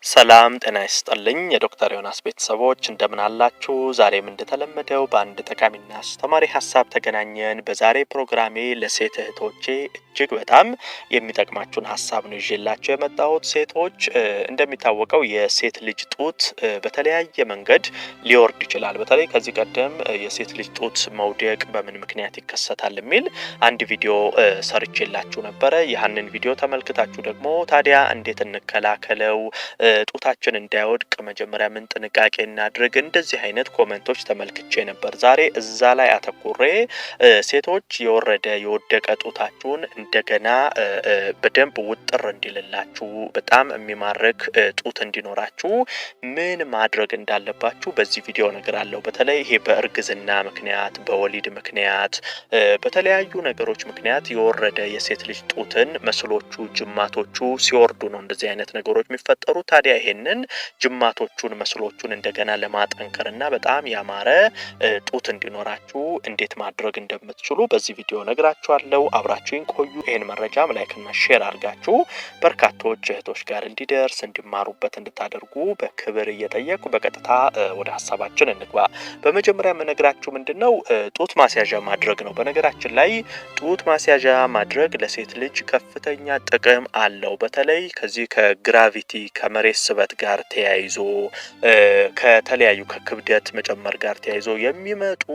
ሰላም ጤና ይስጥልኝ የዶክተር ዮናስ ቤተሰቦች እንደምን አላችሁ? ዛሬም እንደተለመደው በአንድ ጠቃሚና አስተማሪ ሀሳብ ተገናኘን። በዛሬ ፕሮግራሜ ለሴት እህቶቼ እጅግ በጣም የሚጠቅማችሁን ሀሳብ ነው ይዤላችሁ የመጣሁት። ሴቶች እንደሚታወቀው የሴት ልጅ ጡት በተለያየ መንገድ ሊወርድ ይችላል። በተለይ ከዚህ ቀደም የሴት ልጅ ጡት መውደቅ በምን ምክንያት ይከሰታል የሚል አንድ ቪዲዮ ሰርቼላችሁ ነበረ። ያንን ቪዲዮ ተመልክታችሁ ደግሞ ታዲያ እንዴት እንከላከለው፣ ጡታችን እንዳይወድቅ መጀመሪያ ምን ጥንቃቄ እናድርግ፣ እንደዚህ አይነት ኮሜንቶች ተመልክቼ ነበር። ዛሬ እዛ ላይ አተኩሬ ሴቶች የወደቀ ጡታችሁን እንደገና በደንብ ውጥር እንዲልላችሁ፣ በጣም የሚማርክ ጡት እንዲኖራችሁ ምን ማድረግ እንዳለባችሁ በዚህ ቪዲዮ እነግራለሁ። በተለይ ይሄ በእርግዝና ምክንያት፣ በወሊድ ምክንያት፣ በተለያዩ ነገሮች ምክንያት የወረደ የሴት ልጅ ጡትን መስሎቹ ጅማቶቹ ሲወርዱ ነው እንደዚህ አይነት ነገሮች የሚፈጠሩት። ታዲያ ይሄንን ጅማቶቹን መስሎቹን እንደገና ለማጠንከርና በጣም ያማረ ጡት እንዲኖራችሁ እንዴት ማድረግ እንደምትችሉ በዚህ ቪዲዮ ነግራችኋለሁ። አብራችሁን ቆዩ። ይሄን መረጃም ላይክና ሼር አድርጋችሁ በርካቶች እህቶች ጋር እንዲደርስ እንዲማሩበት እንድታደርጉ በክብር እየጠየቁ በቀጥታ ወደ ሀሳባችን እንግባ። በመጀመሪያ የምነግራችሁ ምንድነው ጡት ማስያዣ ማድረግ ነው። በነገራችን ላይ ጡት ማስያዣ ማድረግ ለሴት ልጅ ከፍተኛ ጥቅም አለው። በተለይ ከዚህ ከግራቪቲ ከመሬት ስበት ጋር ተያይዞ ከተለያዩ ከክብደት መጨመር ጋር ተያይዞ የሚመጡ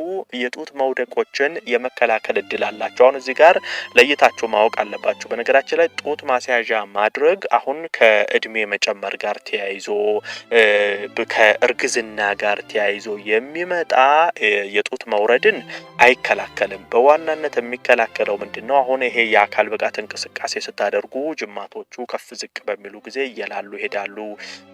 የጡት መውደቆችን የመከላከል እድል አላቸው። አሁን እዚህ ጋር ለይታችሁ ማወቅ አለባችሁ። በነገራችን ላይ ጡት ማስያዣ ማድረግ አሁን ከእድሜ መጨመር ጋር ተያይዞ ከእርግዝና ጋር ተያይዞ የሚመጣ የጡት መውረድን አይከላከልም። በዋናነት የሚከላከለው ምንድነው? አሁን ይሄ የአካል ብቃት እንቅስቃሴ ስታደርጉ ጅማቶቹ ከፍ ዝቅ በሚሉ ጊዜ እየላሉ ይሄዳሉ።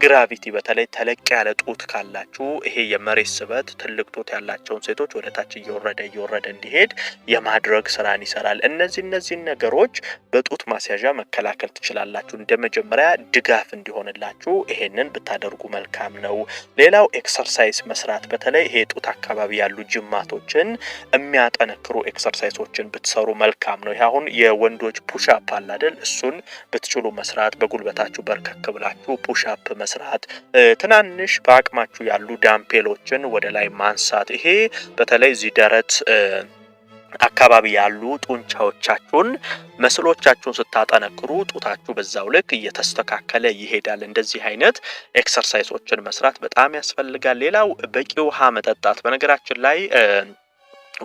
ግራቪቲ በተለይ ተለቅ ያለ ጡት ካላችሁ ይሄ የመሬት ስበት ትልቅ ጡት ያላቸውን ሴቶች ወደ ታች እየወረደ እንዲሄድ የማድረግ ስራን ይሰራል። እነዚህ ነገሮች በጡት ማስያዣ መከላከል ትችላላችሁ። እንደመጀመሪያ ድጋፍ እንዲሆንላችሁ ይሄንን ብታደርጉ መልካም ነው። ሌላው ኤክሰርሳይዝ መስራት፣ በተለይ ይሄ ጡት አካባቢ ያሉ ጅማቶችን የሚያጠነክሩ ኤክሰርሳይዞችን ብትሰሩ መልካም ነው። ይሄ አሁን የወንዶች ፑሽ አፕ አለ አይደል? እሱን ብትችሉ መስራት፣ በጉልበታችሁ በርከክ ብላችሁ ፑሽ አፕ መስራት፣ ትናንሽ በአቅማችሁ ያሉ ዳምፔሎችን ወደ ላይ ማንሳት። ይሄ በተለይ እዚህ ደረት አካባቢ ያሉ ጡንቻዎቻችሁን መስሎቻችሁን ስታጠነክሩ ጡታችሁ በዛው ልክ እየተስተካከለ ይሄዳል። እንደዚህ አይነት ኤክሰርሳይዞችን መስራት በጣም ያስፈልጋል። ሌላው በቂ ውሃ መጠጣት። በነገራችን ላይ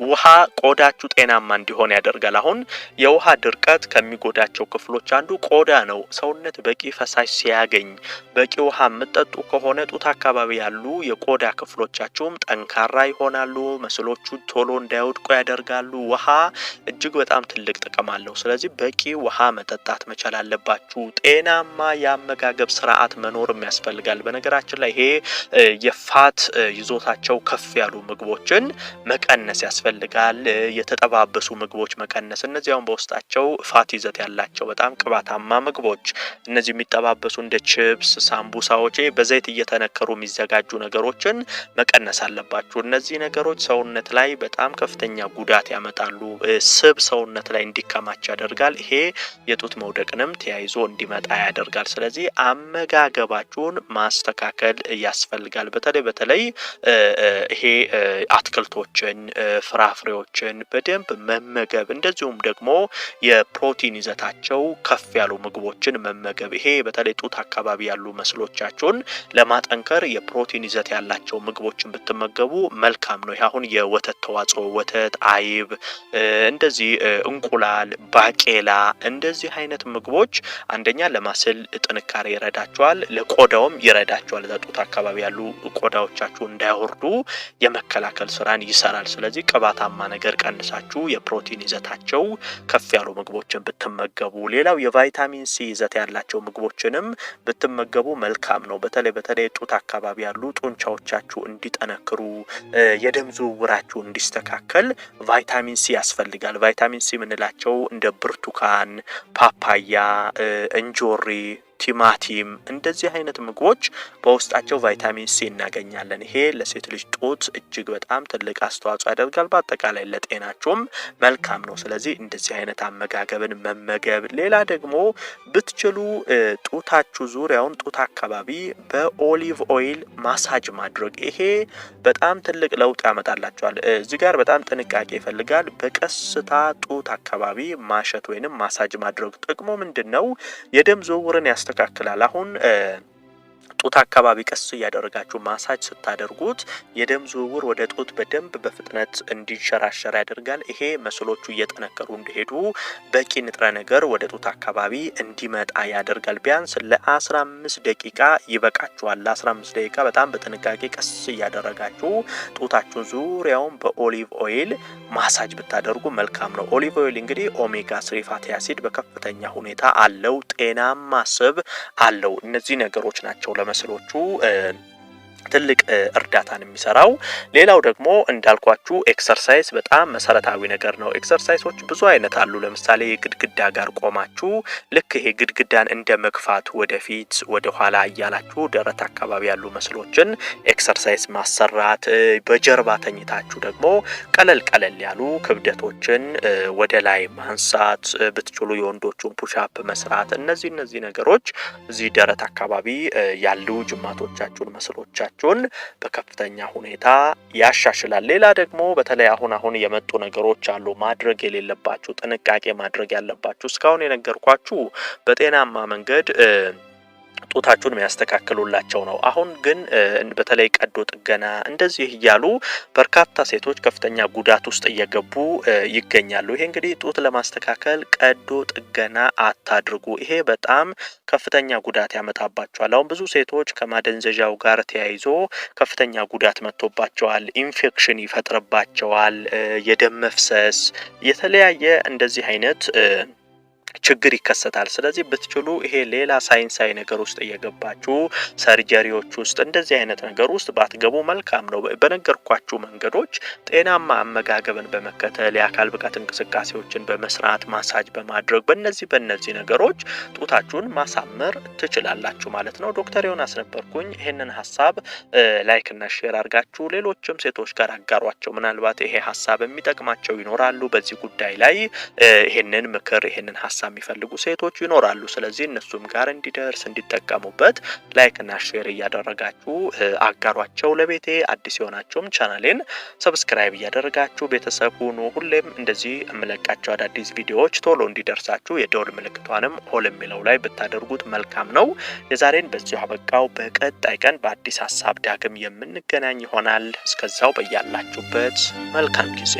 ውሃ ቆዳችሁ ጤናማ እንዲሆን ያደርጋል። አሁን የውሃ ድርቀት ከሚጎዳቸው ክፍሎች አንዱ ቆዳ ነው። ሰውነት በቂ ፈሳሽ ሲያገኝ በቂ ውሃ የምትጠጡ ከሆነ ጡት አካባቢ ያሉ የቆዳ ክፍሎቻችሁም ጠንካራ ይሆናሉ። መስሎቹ ቶሎ እንዳይወድቁ ያደርጋሉ። ውሃ እጅግ በጣም ትልቅ ጥቅም አለው። ስለዚህ በቂ ውሃ መጠጣት መቻል አለባችሁ። ጤናማ የአመጋገብ ስርዓት መኖርም ያስፈልጋል። በነገራችን ላይ ይሄ የፋት ይዞታቸው ከፍ ያሉ ምግቦችን መቀነስ ያስፈልጋል። የተጠባበሱ ምግቦች መቀነስ። እነዚያውን በውስጣቸው ፋት ይዘት ያላቸው በጣም ቅባታማ ምግቦች፣ እነዚህ የሚጠባበሱ እንደ ቺፕስ፣ ሳምቡሳዎች፣ በዘይት እየተነከሩ የሚዘጋጁ ነገሮችን መቀነስ አለባችሁ። እነዚህ ነገሮች ሰውነት ላይ በጣም ከፍተኛ ጉዳት ያመጣሉ። ስብ ሰውነት ላይ እንዲከማች ያደርጋል። ይሄ የጡት መውደቅንም ተያይዞ እንዲመጣ ያደርጋል። ስለዚህ አመጋገባችሁን ማስተካከል ያስፈልጋል። በተለይ ይሄ አትክልቶችን፣ ፍራፍሬዎችን በደንብ መመገብ፣ እንደዚሁም ደግሞ የፕሮቲን ይዘታቸው ከፍ ያሉ ምግቦችን መመገብ። ይሄ በተለይ ጡት አካባቢ ያሉ መስሎቻችሁን ለማጠንከር የፕሮቲን ይዘት ያላቸው ምግቦችን ብትመገቡ መልካም ነው። አሁን የወተት ተዋጽኦ፣ ወተት፣ አይብ፣ እንደዚህ እንቁላል፣ ባቄላ፣ እንደዚህ አይነት ምግቦች አንደኛ ለማስል ጥንካሬ ይረዳቸዋል፣ ለቆዳውም ይረዳቸዋል። ጡት አካባቢ ያሉ ቆዳዎቻችሁ እንዳይወርዱ የመከላከል ስራን ይሰራል። ስለዚህ ቅባታማ ነገር ቀንሳችሁ የፕሮቲን ይዘታቸው ከፍ ያሉ ምግቦችን ብትመገቡ፣ ሌላው የቫይታሚን ሲ ይዘት ያላቸው ምግቦችንም ብትመገቡ መልካም ነው። በተለይ ጡት አካባቢ ያሉ ጡንቻዎቻችሁ እንዲጠነክሩ፣ የደም ዝውውራችሁ እንዲስተካከል ቫይታሚን ሲ ያስፈልጋል። ቫይታሚን ሲ የምንላቸው እንደ ብርቱካን፣ ፓፓያ፣ እንጆሪ፣ ቲማቲም እንደዚህ አይነት ምግቦች በውስጣቸው ቫይታሚን ሲ እናገኛለን። ይሄ ለሴት ልጅ ጡት እጅግ በጣም ትልቅ አስተዋጽኦ ያደርጋል። በአጠቃላይ ለጤናቸውም መልካም ነው። ስለዚህ እንደዚህ አይነት አመጋገብን መመገብ። ሌላ ደግሞ ብትችሉ ጡታችሁ ዙሪያውን ጡት አካባቢ በኦሊቭ ኦይል ማሳጅ ማድረግ ይሄ በጣም ትልቅ ለውጥ ያመጣላቸዋል። እዚህ ጋር በጣም ጥንቃቄ ይፈልጋል። በቀስታ ጡት አካባቢ ማሸት ወይንም ማሳጅ ማድረግ ጥቅሙ ምንድነው? የደም ዝውውርን ያስተካክላል። አሁን ጡት አካባቢ ቀስ እያደረጋችሁ ማሳጅ ስታደርጉት የደም ዝውውር ወደ ጡት በደንብ በፍጥነት እንዲንሸራሸር ያደርጋል። ይሄ መስሎቹ እየጠነከሩ እንዲሄዱ በቂ ንጥረ ነገር ወደ ጡት አካባቢ እንዲመጣ ያደርጋል። ቢያንስ ለ15 ደቂቃ ይበቃችኋል። ለ15 ደቂቃ በጣም በጥንቃቄ ቀስ እያደረጋችሁ ጡታችሁን ዙሪያውን በኦሊቭ ኦይል ማሳጅ ብታደርጉ መልካም ነው። ኦሊቭ ኦይል እንግዲህ ኦሜጋ 3 ፋቲ አሲድ በከፍተኛ ሁኔታ አለው። ጤናማ ስብ አለው። እነዚህ ነገሮች ናቸው ለመስሎቹ ትልቅ እርዳታን የሚሰራው። ሌላው ደግሞ እንዳልኳችሁ ኤክሰርሳይዝ በጣም መሰረታዊ ነገር ነው። ኤክሰርሳይዞች ብዙ አይነት አሉ። ለምሳሌ የግድግዳ ጋር ቆማችሁ ልክ ይሄ ግድግዳን እንደ መግፋት ወደፊት ወደ ኋላ እያላችሁ ደረት አካባቢ ያሉ መስሎችን ኤክሰርሳይዝ ማሰራት፣ በጀርባ ተኝታችሁ ደግሞ ቀለል ያሉ ክብደቶችን ወደ ላይ ማንሳት ብትችሉ የወንዶቹን ፑሽአፕ መስራት። እነዚህ ነገሮች እዚህ ደረት አካባቢ ያሉ ጅማቶቻችሁን መስሎቻችሁን በከፍተኛ ሁኔታ ያሻሽላል። ሌላ ደግሞ በተለይ አሁን የመጡ ነገሮች አሉ ማድረግ የሌለባችሁ ጥንቃቄ ማድረግ ያለባችሁ። እስካሁን የነገርኳችሁ በጤናማ መንገድ ጡታችሁን የሚያስተካክሉላቸው ነው። አሁን ግን በተለይ ቀዶ ጥገና እንደዚህ እያሉ በርካታ ሴቶች ከፍተኛ ጉዳት ውስጥ እየገቡ ይገኛሉ። ይሄ እንግዲህ ጡት ለማስተካከል ቀዶ ጥገና አታድርጉ። ይሄ በጣም ከፍተኛ ጉዳት ያመጣባቸዋል። አሁን ብዙ ሴቶች ከማደንዘዣው ጋር ተያይዞ ከፍተኛ ጉዳት መጥቶባቸዋል። ኢንፌክሽን ይፈጥርባቸዋል። የደም መፍሰስ፣ የተለያየ እንደዚህ አይነት ችግር ይከሰታል። ስለዚህ ብትችሉ ይሄ ሌላ ሳይንሳዊ ነገር ውስጥ እየገባችሁ ሰርጀሪዎች ውስጥ እንደዚህ አይነት ነገር ውስጥ ባትገቡ መልካም ነው። በነገርኳችሁ መንገዶች ጤናማ አመጋገብን በመከተል የአካል ብቃት እንቅስቃሴዎችን በመስራት ማሳጅ በማድረግ በእነዚህ ነገሮች ጡታችሁን ማሳመር ትችላላችሁ ማለት ነው። ዶክተር ዮናስ ነበርኩኝ። ይሄንን ሀሳብ ላይክ እና ሼር አድርጋችሁ ሌሎችም ሴቶች ጋር አጋሯቸው። ምናልባት ይሄ ሀሳብ የሚጠቅማቸው ይኖራሉ። በዚህ ጉዳይ ላይ ይሄንን ምክር ይሄንን ሀሳብ የሚፈልጉ ሴቶች ይኖራሉ። ስለዚህ እነሱም ጋር እንዲደርስ እንዲጠቀሙበት ላይክ እና ሼር እያደረጋችሁ አጋሯቸው። ለቤቴ አዲስ የሆናችሁም ቻናሌን ሰብስክራይብ እያደረጋችሁ ቤተሰብ ሁኑ። ሁሌም እንደዚህ የምለቃቸው አዳዲስ ቪዲዮዎች ቶሎ እንዲደርሳችሁ የደወል ምልክቷንም ኦል የሚለው ላይ ብታደርጉት መልካም ነው። የዛሬን በዚሁ አበቃው። በቀጣይ ቀን በአዲስ ሀሳብ ዳግም የምንገናኝ ይሆናል። እስከዛው በያላችሁበት መልካም ጊዜ